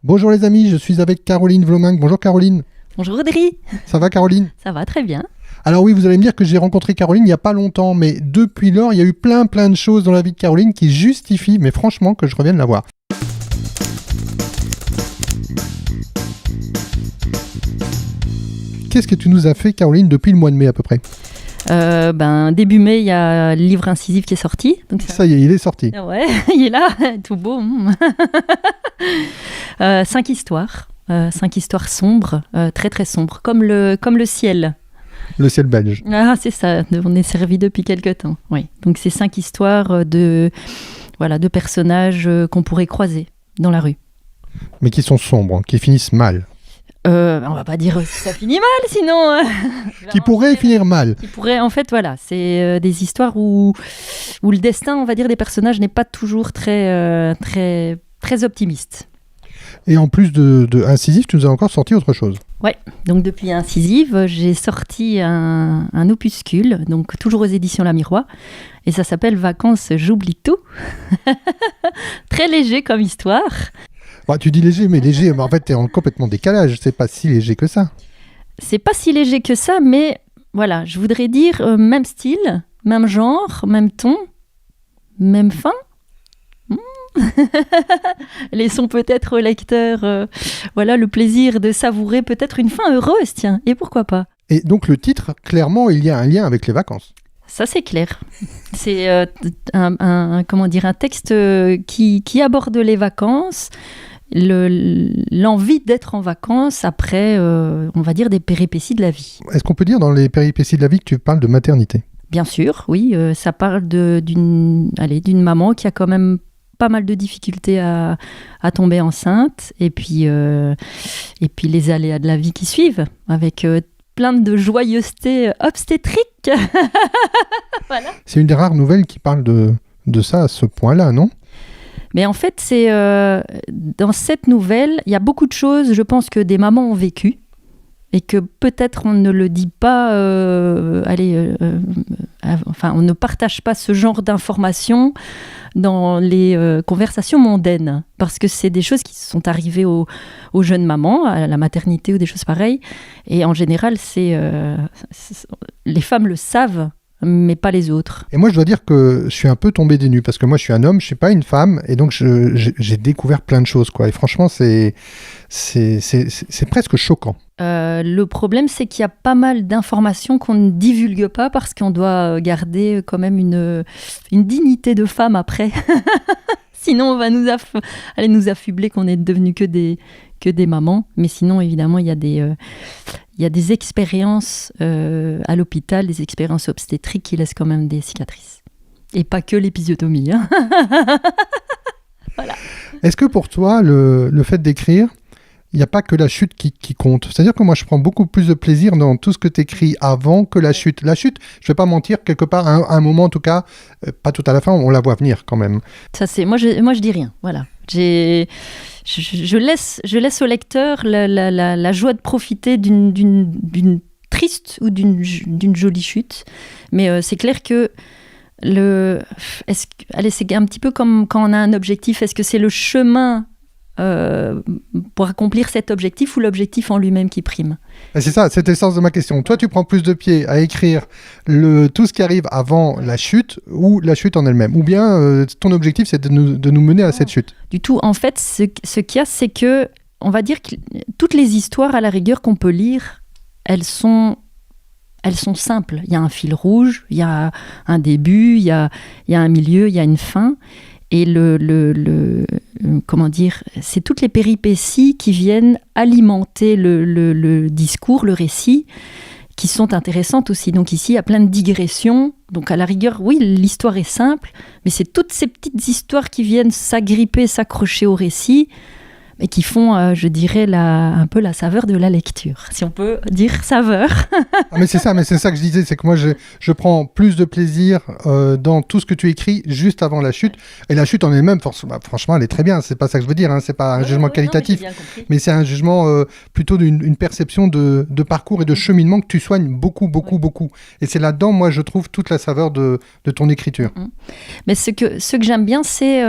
Bonjour les amis, je suis avec Caroline Vlominck. Bonjour Caroline. Bonjour Audrey. Ça va Caroline? Ça va très bien. Alors oui, vous allez me dire que j'ai rencontré Caroline il n'y a pas longtemps, mais depuis lors, il y a eu plein de choses dans la vie de Caroline qui justifient, mais franchement, que je revienne la voir. Qu'est-ce que tu nous as fait Caroline depuis le mois de mai à peu près? Début mai, il y a le livre incisif qui est sorti. Donc ça y est, il est sorti. Ouais, il est là, tout beau. 5 histoires. 5 histoires sombres, très très sombres, comme le ciel. Le ciel belge. Ah, c'est ça, on est servi depuis quelques temps. Oui. Donc c'est 5 histoires de personnages qu'on pourrait croiser dans la rue. Mais qui sont sombres, qui finissent mal. On va pas dire que ça finit mal, sinon... qui pourraient finir mal. Qui pourraient, en fait, voilà, c'est des histoires où le destin, on va dire, des personnages n'est pas toujours très optimiste. Et en plus de Incisif, tu nous as encore sorti autre chose. Ouais, donc depuis Incisif, j'ai sorti un opuscule, donc toujours aux éditions La Miroir, et ça s'appelle Vacances, j'oublie tout. Très léger comme histoire. Bah, tu dis léger, mais en fait, t'es en complètement décalage. C'est pas si léger que ça. C'est pas si léger que ça, mais voilà, je voudrais dire même style, même genre, même ton, même fin. Laissons peut-être au lecteur le plaisir de savourer peut-être une fin heureuse, tiens, et pourquoi pas. Et donc le titre, clairement, il y a un lien avec les vacances. Ça, c'est clair. C'est un texte qui aborde les vacances, l'envie d'être en vacances après, on va dire, des péripéties de la vie. Est-ce qu'on peut dire dans les péripéties de la vie que tu parles de maternité ? Bien sûr, oui. Ça parle d'une maman qui a quand même pas mal de difficultés à tomber enceinte, et puis les aléas de la vie qui suivent, avec plein de joyeuseté obstétrique. Voilà. C'est une des rares nouvelles qui parle de ça à ce point-là, non ? Mais en fait, c'est dans cette nouvelle, il y a beaucoup de choses, je pense, que des mamans ont vécues, et que peut-être on ne le dit pas, on ne partage pas ce genre d'informations dans les conversations mondaines, parce que c'est des choses qui sont arrivées aux jeunes mamans, à la maternité ou des choses pareilles, et en général, les femmes le savent, mais pas les autres. Et moi, je dois dire que je suis un peu tombé des nues, parce que moi, je suis un homme, je suis pas une femme, et donc j'ai découvert plein de choses, quoi. Et franchement, c'est presque choquant. Le problème, c'est qu'il y a pas mal d'informations qu'on ne divulgue pas, parce qu'on doit garder quand même une dignité de femme après. Sinon, on va nous affubler qu'on est devenu que des mamans. Mais sinon, évidemment, il y a des expériences à l'hôpital, des expériences obstétriques qui laissent quand même des cicatrices. Et pas que l'épisiotomie. Hein. Voilà. Est-ce que pour toi, le fait d'écrire, il n'y a pas que la chute qui compte? C'est-à-dire que moi, je prends beaucoup plus de plaisir dans tout ce que tu écris avant que la chute. La chute, je ne vais pas mentir, quelque part, à un moment en tout cas, pas tout à la fin, on la voit venir quand même. Ça, moi, je dis rien. Voilà. Je laisse au lecteur la joie de profiter d'une triste ou d'une jolie chute. Mais c'est clair que c'est un petit peu comme quand on a un objectif. Est-ce que c'est le chemin pour accomplir cet objectif ou l'objectif en lui-même qui prime? C'est ça, c'était le sens de ma question. Toi, tu prends plus de pied à écrire tout ce qui arrive avant la chute ou la chute en elle-même? Ou bien ton objectif, c'est de nous mener à cette chute? Du tout. En fait, ce qu'il y a, c'est que, on va dire que toutes les histoires, à la rigueur, qu'on peut lire, elles sont simples. Il y a un fil rouge, il y a un début, il y a un milieu, il y a une fin. Et comment dire, c'est toutes les péripéties qui viennent alimenter le discours, le récit, qui sont intéressantes aussi. Donc ici, il y a plein de digressions. Donc à la rigueur, oui, l'histoire est simple, mais c'est toutes ces petites histoires qui viennent s'agripper, s'accrocher au récit, et qui font, je dirais, un peu la saveur de la lecture, si on peut dire saveur. Mais c'est ça que je disais, c'est que moi, je prends plus de plaisir dans tout ce que tu écris juste avant la chute. Et la chute en elle-même, franchement, elle est très bien. C'est pas ça que je veux dire, hein. C'est pas un jugement qualitatif, mais c'est un jugement plutôt d'une perception de parcours et de cheminement que tu soignes beaucoup. Et c'est là-dedans, moi, je trouve toute la saveur de ton écriture. Mais ce que j'aime bien, c'est...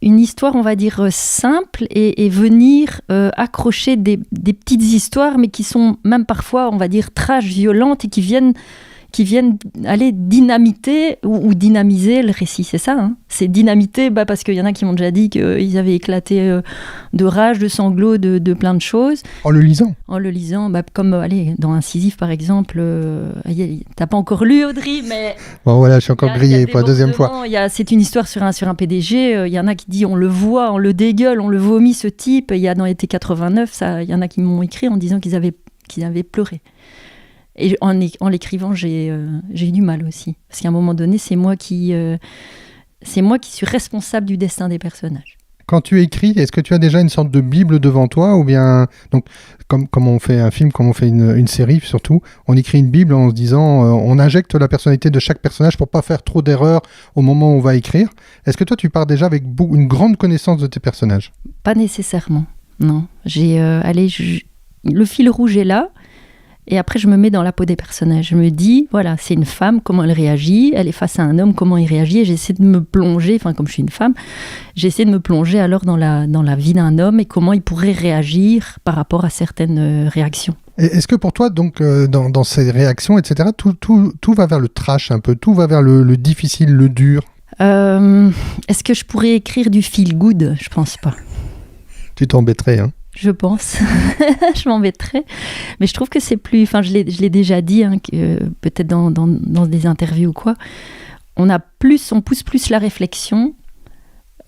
une histoire, on va dire, simple et venir accrocher des petites histoires, mais qui sont même parfois, on va dire, trash, violentes et qui viennent aller dynamiter ou dynamiser le récit, c'est ça, hein. C'est dynamiter parce qu'il y en a qui m'ont déjà dit qu'ils avaient éclaté de rage, de sanglots, de plein de choses. En le lisant, comme dans Incisive par exemple, t'as pas encore lu Audrey, mais... Bon voilà, je suis encore grillé pour la deuxième fois. C'est une histoire sur un PDG, il y en a qui disent on le voit, on le dégueule, on le vomit ce type, il y a dans l'été 89, il y en a qui m'ont écrit en disant qu'ils avaient pleuré. Et en l'écrivant, j'ai eu du mal aussi. Parce qu'à un moment donné, c'est moi qui suis responsable du destin des personnages. Quand tu écris, est-ce que tu as déjà une sorte de Bible devant toi ou bien, donc, comme on fait un film, comme on fait une série surtout, on écrit une Bible en se disant on injecte la personnalité de chaque personnage pour pas faire trop d'erreurs au moment où on va écrire. Est-ce que toi, tu pars déjà avec une grande connaissance de tes personnages ? Pas nécessairement, non. Le fil rouge est là. Et après, je me mets dans la peau des personnages. Je me dis, voilà, c'est une femme, comment elle réagit. Elle est face à un homme, comment il réagit. Et j'essaie de me plonger, comme je suis une femme, j'essaie de me plonger alors dans la vie d'un homme et comment il pourrait réagir par rapport à certaines réactions. Et est-ce que pour toi, donc, dans ces réactions, etc., tout va vers le trash un peu, tout va vers le difficile, le dur ? Est-ce que je pourrais écrire du feel good ? Je pense pas. Tu t'embêterais, hein ? Je pense. Je m'embêterais. Mais je trouve que c'est plus... je l'ai déjà dit, hein, peut-être dans des interviews ou quoi. On pousse plus la réflexion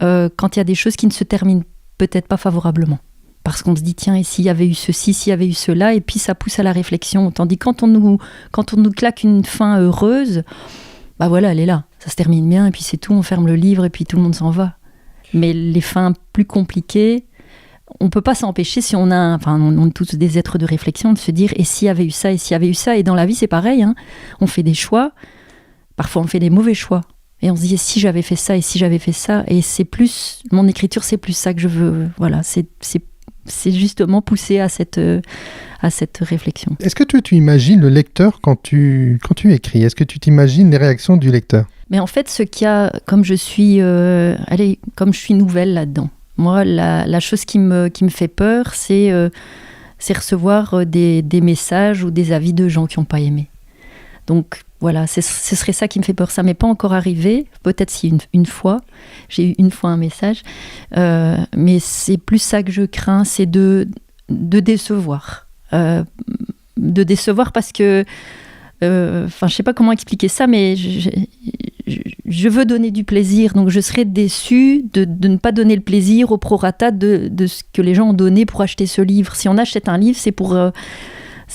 quand il y a des choses qui ne se terminent peut-être pas favorablement. Parce qu'on se dit, tiens, et s'il y avait eu ceci, s'il y avait eu cela, et puis ça pousse à la réflexion. Tandis que quand on nous claque une fin heureuse, voilà, elle est là. Ça se termine bien, et puis c'est tout, on ferme le livre, et puis tout le monde s'en va. Mais les fins plus compliquées... On ne peut pas s'empêcher, si on est tous des êtres de réflexion, de se dire et s'il y avait eu ça, et s'il y avait eu ça. Et dans la vie, c'est pareil, hein. On fait des choix. Parfois, on fait des mauvais choix. Et on se dit et si j'avais fait ça, et si j'avais fait ça. Et c'est plus, mon écriture, c'est plus ça que je veux. Voilà, c'est justement pousser à cette réflexion. Est-ce que tu imagines le lecteur quand tu écris ? Est-ce que tu t'imagines les réactions du lecteur ? Mais en fait, ce qu'il y a, comme je suis nouvelle là-dedans, moi, la chose qui me fait peur, c'est recevoir des messages ou des avis de gens qui n'ont pas aimé. Donc voilà, ce serait ça qui me fait peur. Ça ne m'est pas encore arrivé, peut-être si une fois, j'ai eu une fois un message, mais c'est plus ça que je crains, c'est de décevoir. De décevoir parce que, je ne sais pas comment expliquer ça, mais je veux donner du plaisir, donc je serais déçue de ne pas donner le plaisir au prorata de ce que les gens ont donné pour acheter ce livre. Si on achète un livre, c'est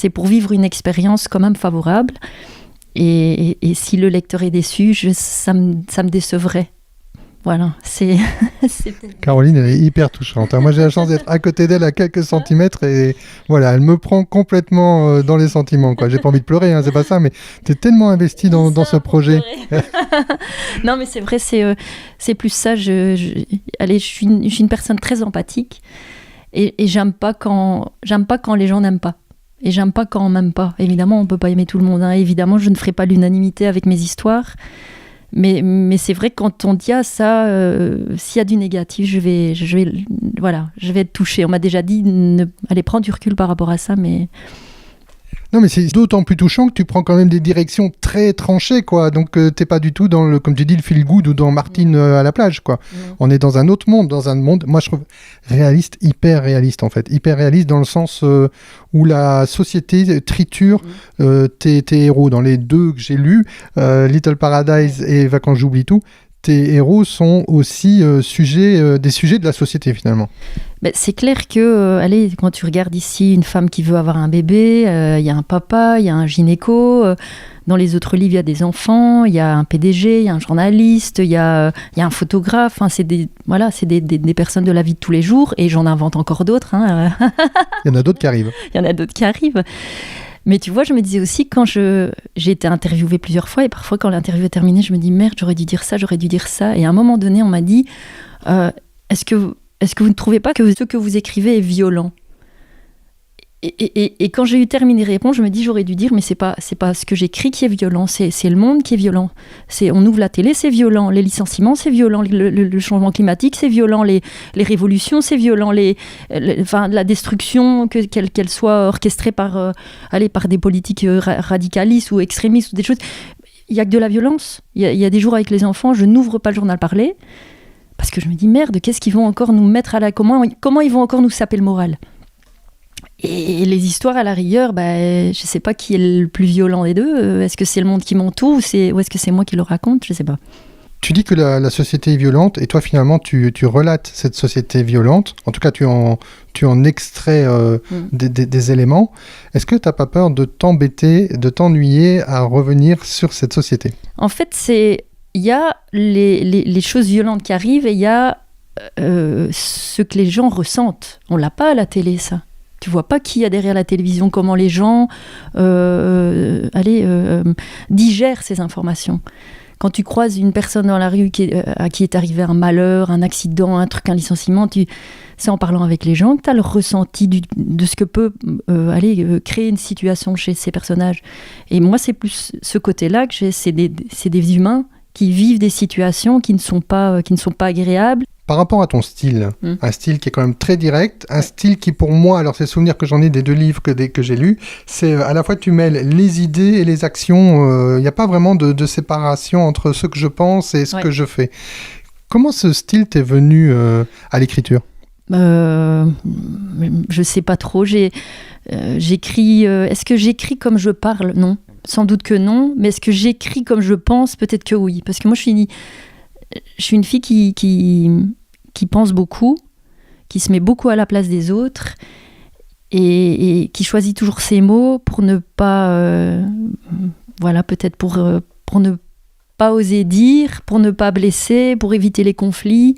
pour vivre une expérience quand même favorable. Et si le lecteur est déçu, ça me décevrait. Voilà, c'est... Caroline, elle est hyper touchante. Moi, j'ai la chance d'être à côté d'elle à quelques centimètres et voilà, elle me prend complètement dans les sentiments, quoi. J'ai pas envie de pleurer, hein, c'est pas ça, mais t'es tellement investie dans ce projet. Non, mais c'est vrai, c'est plus ça. Je suis une personne très empathique et j'aime pas quand les gens n'aiment pas. Et j'aime pas quand on m'aime pas. Évidemment, on peut pas aimer tout le monde, hein. Évidemment, je ne ferai pas l'unanimité avec mes histoires. Mais c'est vrai que quand on dit ça, s'il y a du négatif, je vais être touchée. On m'a déjà dit, allez, prends du recul par rapport à ça, mais... Non, mais c'est d'autant plus touchant que tu prends quand même des directions très tranchées, quoi. Donc, t'es pas du tout dans comme tu dis, le feel good ou dans Martine à la plage, quoi. On est dans un autre monde, moi, je trouve réaliste, hyper réaliste, en fait. Hyper réaliste dans le sens où la société triture tes héros. Dans les deux que j'ai lus, Little Paradise et Vacances, j'oublie tout, tes héros sont aussi des sujets de la société, finalement. C'est clair que, quand tu regardes ici une femme qui veut avoir un bébé, il y a un papa, il y a un gynéco, dans les autres livres il y a des enfants, il y a un PDG, il y a un journaliste, il y a un photographe, hein, c'est des personnes de la vie de tous les jours, et j'en invente encore d'autres. Hein. Il y en a d'autres qui arrivent. Il y en a d'autres qui arrivent. Mais tu vois, je me disais aussi, quand j'ai été interviewée plusieurs fois, et parfois quand l'interview est terminée, je me dis, merde, j'aurais dû dire ça. Et à un moment donné, on m'a dit, est-ce que vous ne trouvez pas que ce que vous écrivez est violent ? Et quand j'ai eu terminé de répondre, je me dis, j'aurais dû dire, mais c'est pas ce que j'écris qui est violent, c'est le monde qui est violent. On ouvre la télé, c'est violent. Les licenciements, c'est violent. Le changement climatique, c'est violent. Les révolutions, c'est violent. La destruction, qu'elle soit orchestrée par des politiques radicalistes ou extrémistes ou des choses. Il y a que de la violence. Il y a des jours avec les enfants, je n'ouvre pas le journal parlé parce que je me dis, merde, qu'est-ce qu'ils vont encore nous mettre comment ils vont encore nous saper le moral? Et les histoires, à la rigueur, je ne sais pas qui est le plus violent des deux. Est-ce que c'est le monde qui m'entoure ou est-ce que c'est moi qui le raconte? Je ne sais pas. Tu dis que la société est violente et toi, finalement, tu relates cette société violente. En tout cas, tu en extrais des éléments. Est-ce que tu n'as pas peur de t'embêter, de t'ennuyer à revenir sur cette société? En fait, il y a les choses violentes qui arrivent et il y a ce que les gens ressentent. On ne l'a pas à la télé, ça. Tu vois pas qui y a derrière la télévision, comment les gens digèrent ces informations. Quand tu croises une personne dans la rue à qui est arrivé un malheur, un accident, un truc, un licenciement, c'est en parlant avec les gens que tu as le ressenti de ce que peut créer une situation chez ces personnages. Et moi, c'est plus ce côté-là que j'ai. C'est des humains qui vivent des situations qui ne sont pas agréables. Par rapport à ton style, un style qui est quand même très direct, un style qui pour moi, alors c'est le souvenir que j'en ai des 2 livres que j'ai lus, c'est à la fois tu mêles les idées et les actions, il n'y a pas vraiment de séparation entre ce que je pense et ce que je fais. Comment ce style t'est venu à l'écriture ? Je sais pas trop, j'écris, est-ce que j'écris comme je parle ? Non, sans doute que non, mais est-ce que j'écris comme je pense ? Peut-être que oui, parce que moi je suis une fille qui pense beaucoup, qui se met beaucoup à la place des autres et qui choisit toujours ses mots pour ne pas... peut-être pour ne pas oser dire, pour ne pas blesser, pour éviter les conflits.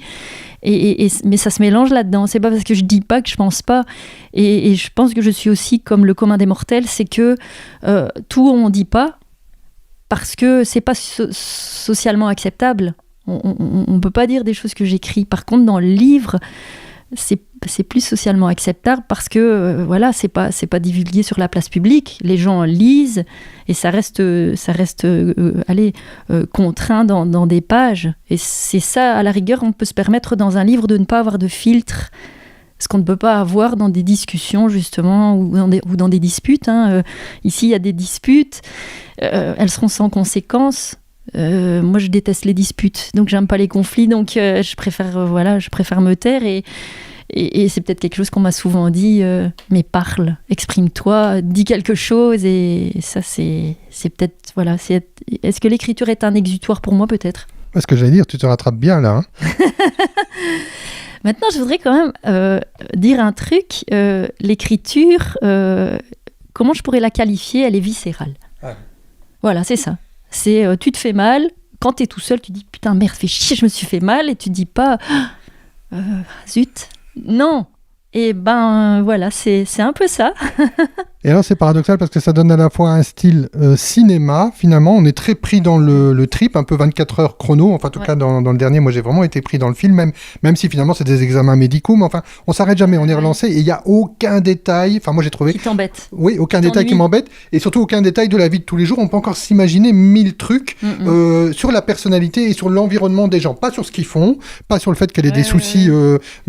Mais ça se mélange là-dedans. C'est pas parce que je dis pas que je pense pas. Et je pense que je suis aussi comme le commun des mortels, c'est que tout on dit pas parce que c'est pas socialement acceptable. On peut pas dire des choses que j'écris. Par contre, dans le livre, c'est plus socialement acceptable parce que c'est pas divulgué sur la place publique. Les gens lisent et ça reste contraint dans des pages. Et c'est ça, à la rigueur, on peut se permettre dans un livre de ne pas avoir de filtre. Ce qu'on ne peut pas avoir dans des discussions, justement, ou dans des disputes. Ici, il y a des disputes. Elles seront sans conséquence. Moi, je déteste les disputes, donc j'aime pas les conflits, donc je préfère me taire et c'est peut-être quelque chose qu'on m'a souvent dit, mais parle, exprime-toi, dis quelque chose, et ça c'est peut-être, est-ce que l'écriture est un exutoire pour moi, peut-être? Ce que j'allais dire, tu te rattrapes bien là. Maintenant, je voudrais quand même dire un truc, l'écriture, comment je pourrais la qualifier? Elle est viscérale. Ah. Voilà, c'est ça. C'est tu te fais mal, quand t'es tout seul, tu dis putain merde, fais chier, je me suis fait mal, et tu dis pas zut, non. Et c'est un peu ça. Et alors c'est paradoxal parce que ça donne à la fois un style cinéma, finalement, on est très pris dans le trip, un peu 24 heures chrono, enfin en tout cas dans le dernier, moi j'ai vraiment été pris dans le film, même si finalement c'est des examens médicaux, mais enfin on s'arrête jamais, on est relancé et il n'y a aucun détail, enfin moi j'ai trouvé... Qui t'embête. Oui, aucun détail qui m'embête, et surtout aucun détail de la vie de tous les jours, on peut encore s'imaginer 1000 trucs sur la personnalité et sur l'environnement des gens, pas sur ce qu'ils font, pas sur le fait qu'elle ait des soucis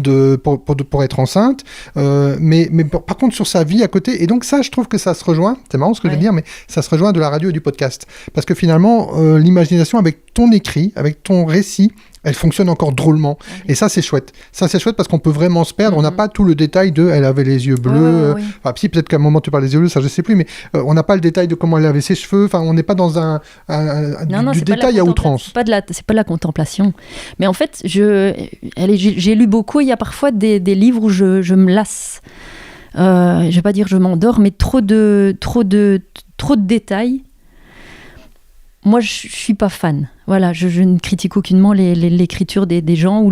pour être enceinte, mais par contre sur sa vie à côté, et donc ça je trouve que ça se rejoint, c'est marrant ce que je veux dire, mais ça se rejoint de la radio et du podcast. Parce que finalement, l'imagination avec ton écrit, avec ton récit, elle fonctionne encore drôlement. Et ça, c'est chouette. Ça, c'est chouette parce qu'on peut vraiment se perdre. On n'a pas tout le détail de elle avait les yeux bleus. Enfin, si, peut-être qu'à un moment tu parles des yeux bleus, ça je sais plus, mais on n'a pas le détail de comment elle avait ses cheveux. Enfin, on n'est pas dans du détail à outrance. C'est pas de la contemplation. Mais en fait, j'ai lu beaucoup. Il y a parfois des livres où je me lasse. Je vais pas dire je m'endors, mais trop de détails. Moi, je suis pas fan. Voilà, je ne critique aucunement l'écriture des gens ou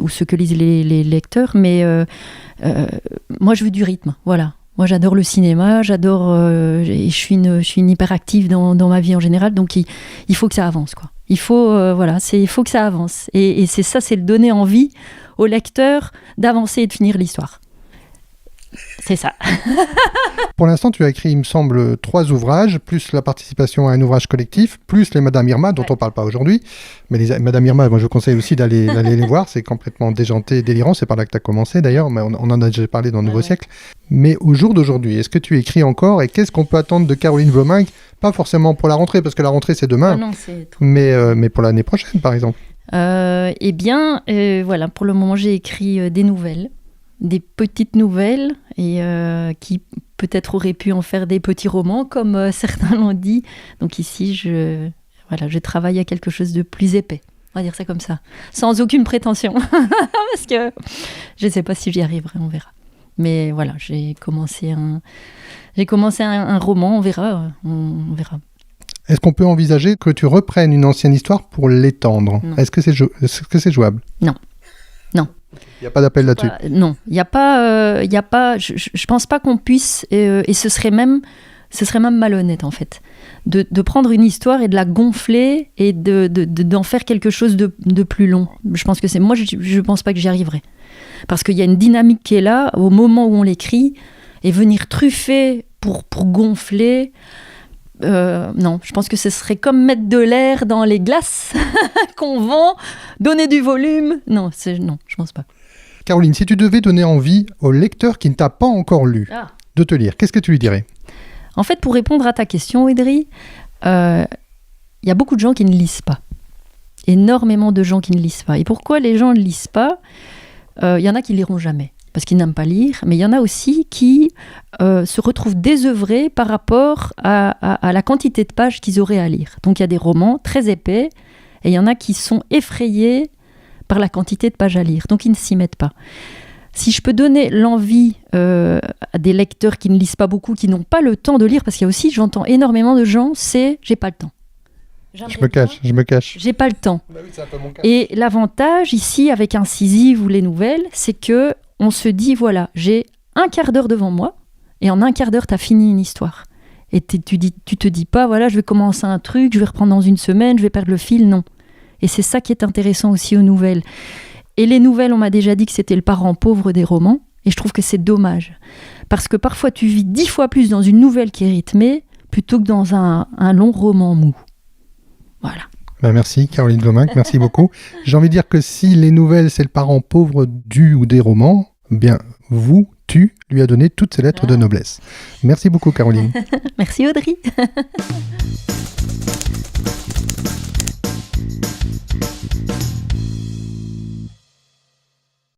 ce que lisent les lecteurs, mais moi, je veux du rythme. Voilà. Moi, j'adore le cinéma, et je suis une hyperactive dans ma vie en général, donc il faut que ça avance, quoi. Il faut que ça avance. Et c'est ça, c'est le donner envie au lecteur d'avancer et de finir l'histoire. C'est ça. Pour l'instant, tu as écrit, il me semble, 3 ouvrages, plus la participation à un ouvrage collectif, plus les Madame Irma, dont on ne parle pas aujourd'hui. Mais les Madame Irma, moi, je vous conseille aussi d'aller les voir. C'est complètement déjanté, délirant. C'est par là que tu as commencé, d'ailleurs. Mais on en a déjà parlé dans Nouveau Siècle. Mais au jour d'aujourd'hui, est-ce que tu écris encore? Et qu'est-ce qu'on peut attendre de Caroline Vlominck? Pas forcément pour la rentrée, parce que la rentrée, c'est demain. Non, c'est trop... mais pour l'année prochaine, par exemple. Eh bien, voilà, pour le moment, j'ai écrit des nouvelles. Des petites nouvelles et qui peut-être auraient pu en faire des petits romans comme certains l'ont dit. Donc ici, je travaille à quelque chose de plus épais. On va dire ça comme ça. Sans aucune prétention. Parce que je ne sais pas si j'y arriverai, on verra. Mais voilà, j'ai commencé un roman, on verra. On verra. Est-ce qu'on peut envisager que tu reprennes une ancienne histoire pour l'étendre? Est-ce que c'est jouable? Non. Il n'y a pas d'appel là-dessus. Non, il n'y a pas. Je pense pas qu'on puisse. Et ce serait même malhonnête en fait, de prendre une histoire et de la gonfler et d'en faire quelque chose de plus long. Je pense que moi, je pense pas que j'y arriverai, parce qu'il y a une dynamique qui est là au moment où on l'écrit, et venir truffer pour gonfler. Non, je pense que ce serait comme mettre de l'air dans les glaces qu'on vend, donner du volume. Non, je pense pas. Caroline, si tu devais donner envie au lecteur qui ne t'a pas encore lu de te lire, qu'est-ce que tu lui dirais? En fait, pour répondre à ta question, Audrey, il y a beaucoup de gens qui ne lisent pas. Énormément de gens qui ne lisent pas. Et pourquoi les gens ne lisent pas? Il y en a qui liront jamais, parce qu'ils n'aiment pas lire, mais il y en a aussi qui se retrouvent désœuvrés par rapport à la quantité de pages qu'ils auraient à lire. Donc il y a des romans très épais, et il y en a qui sont effrayés par la quantité de pages à lire, donc ils ne s'y mettent pas. Si je peux donner l'envie à des lecteurs qui ne lisent pas beaucoup, qui n'ont pas le temps de lire, parce qu'il y a aussi, j'entends énormément de gens, c'est « j'ai pas le temps ». Je me cache. J'ai pas le temps. Bah oui, c'est un peu mon cas. Et l'avantage ici, avec incisive ou les nouvelles, c'est que on se dit, voilà, j'ai un quart d'heure devant moi, et en un quart d'heure, tu as fini une histoire. Et tu te dis pas, voilà, je vais commencer un truc, je vais reprendre dans une semaine, je vais perdre le fil, non. Et c'est ça qui est intéressant aussi aux nouvelles. Et les nouvelles, on m'a déjà dit que c'était le parent pauvre des romans, et je trouve que c'est dommage. Parce que parfois, tu vis 10 fois plus dans une nouvelle qui est rythmée, plutôt que dans un long roman mou. Voilà. Ben merci Caroline Vlominck, merci beaucoup. J'ai envie de dire que si les nouvelles, c'est le parent pauvre du ou des romans, bien tu lui as donné toutes ses lettres de noblesse. Merci beaucoup Caroline. Merci Audrey.